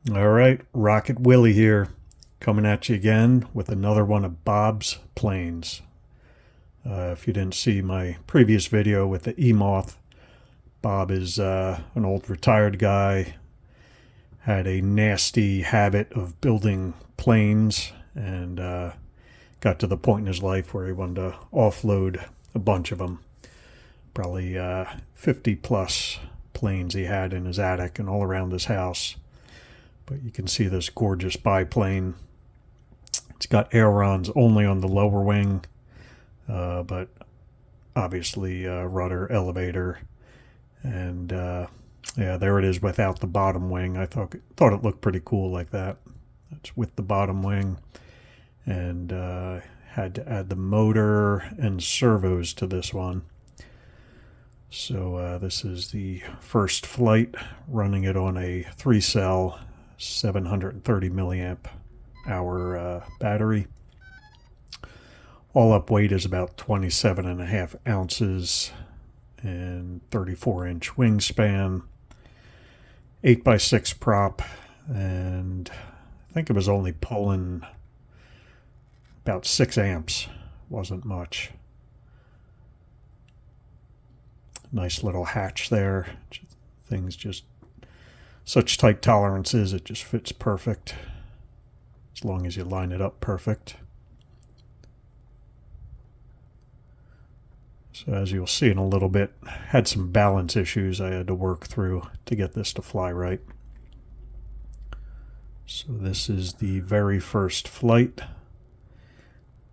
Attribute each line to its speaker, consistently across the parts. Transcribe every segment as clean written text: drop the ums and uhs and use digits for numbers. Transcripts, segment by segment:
Speaker 1: All right, Rocket Willie here, coming at you again with another one of Bob's planes. If you didn't see my previous video with the E-Moth, Bob is an old retired guy, had a nasty habit of building planes, and got to the point in his life where he wanted to offload a bunch of them. Probably 50 plus planes he had in his attic and all around his house. But you can see this gorgeous biplane. It's got ailerons only on the lower wing, but obviously rudder, elevator, and yeah, there it is without the bottom wing. I thought it looked pretty cool like that. It's with the bottom wing, and had to add the motor and servos to this one. So this is the first flight, running it on a 3-cell 730 milliamp hour battery. All up weight is about 27.5 ounces and 34-inch wingspan, 8x6 prop, and I think it was only pulling about 6 amps. Wasn't much. Nice little hatch there. Things just such tight tolerances, it just fits perfect as long as you line it up perfect. So as you'll see in a little bit, had some balance issues I had to work through to get this to fly right. So this is the very first flight,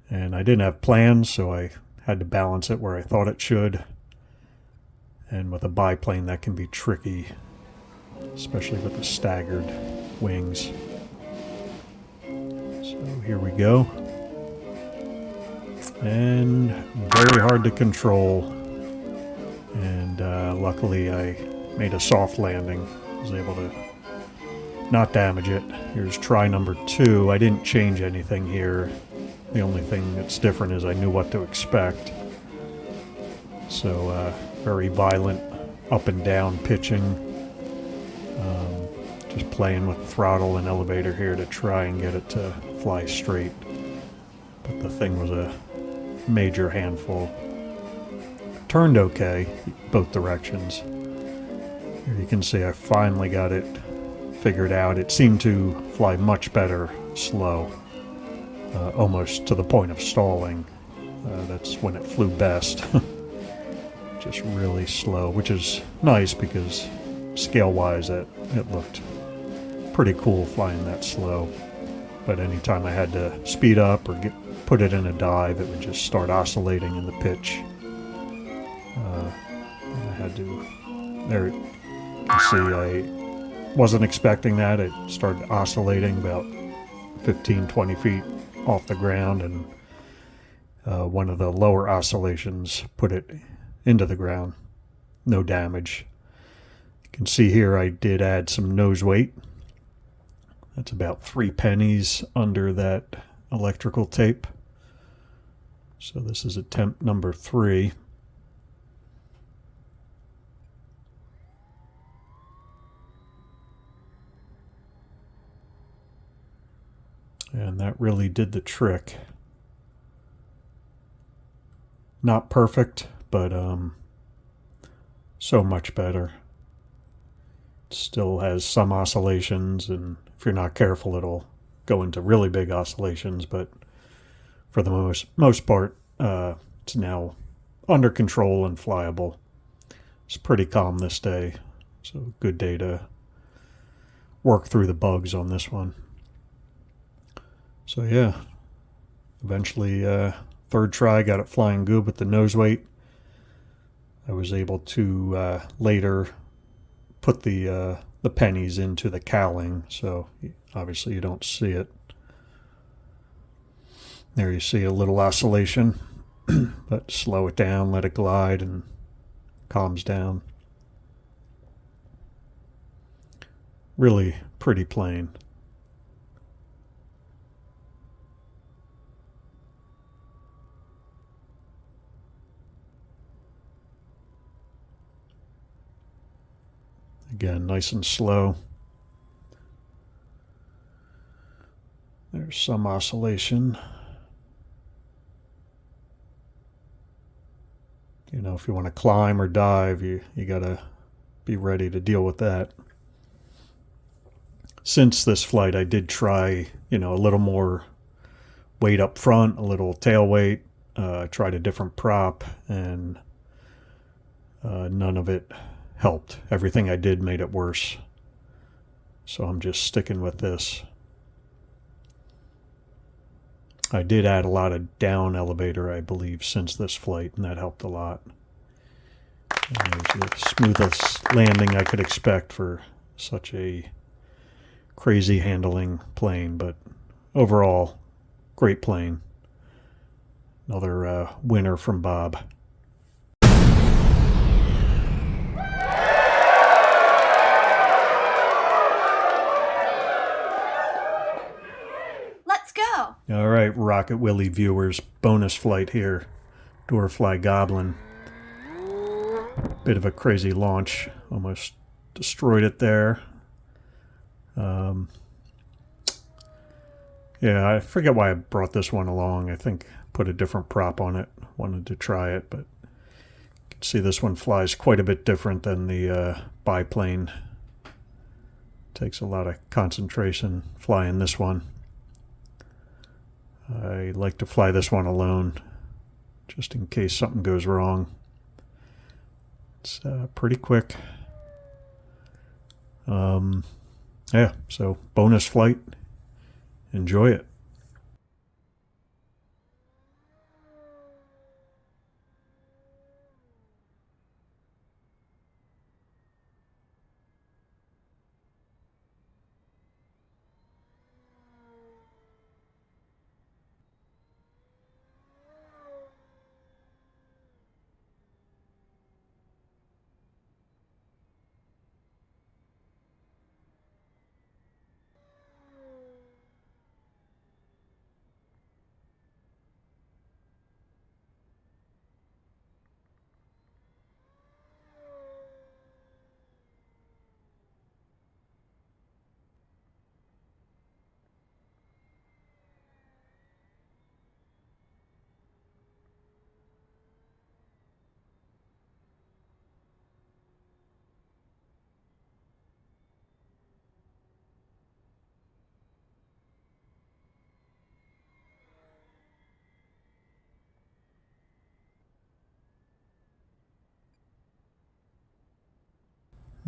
Speaker 1: and I didn't have plans, so I had to balance it where I thought it should. And with a biplane, that can be tricky, especially with the staggered wings. So here we go. And very hard to control. And luckily I made a soft landing. I was able to not damage it. Here's try number 2. I didn't change anything here. The only thing that's different is I knew what to expect. So very violent up and down pitching. Just playing with throttle and elevator here to try and get it to fly straight. But the thing was a major handful. Turned okay, both directions. Here you can see I finally got it figured out. It seemed to fly much better slow, almost to the point of stalling. That's when it flew best. Just really slow, which is nice because scale-wise it looked pretty cool flying that slow. But anytime I had to speed up or put it in a dive, it would just start oscillating in the pitch. I had to, there you can see I wasn't expecting that. It started oscillating about 15-20 feet off the ground, and one of the lower oscillations put it into the ground. No damage. You can see here I did add some nose weight. That's about 3 pennies under that electrical tape. So this is attempt number 3. And that really did the trick. Not perfect, but so much better. It still has some oscillations, and if you're not careful, it'll go into really big oscillations, but for the most part, it's now under control and flyable. It's pretty calm this day, so good day to work through the bugs on this one. So yeah, eventually third try, got it flying good with the nose weight. I was able to later put the pennies into the cowling, so obviously you don't see it. There you see a little oscillation, but slow it down, let it glide, and calms down. Really pretty plane. Again, nice and slow. There's some oscillation. You know, if you want to climb or dive, you got to be ready to deal with that. Since this flight, I did try, a little more weight up front, a little tail weight. Tried a different prop, and none of it helped. Everything I did made it worse. So I'm just sticking with this. I did add a lot of down elevator, I believe, since this flight, and that helped a lot. And it was the smoothest landing I could expect for such a crazy handling plane, but overall, great plane. Another winner from Bob.
Speaker 2: Let's go.
Speaker 1: All right, Rocket Willie viewers, bonus flight here. Durafly Goblin. Bit of a crazy launch. Almost destroyed it there. Yeah, I forget why I brought this one along. I think put a different prop on it. Wanted to try it, but you can see this one flies quite a bit different than the biplane. Takes a lot of concentration flying this one. I like to fly this one alone, just in case something goes wrong. It's pretty quick. Yeah, so bonus flight. Enjoy it.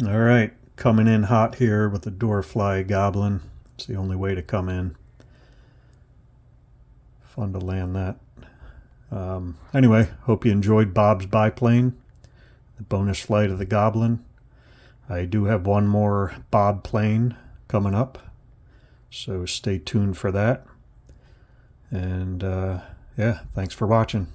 Speaker 1: All right, coming in hot here with the Durafly Goblin. It's the only way to come in. Fun to land that. Anyway, hope you enjoyed Bob's biplane, the bonus flight of the Goblin. I do have one more Bob plane coming up, so stay tuned for that. And yeah, thanks for watching.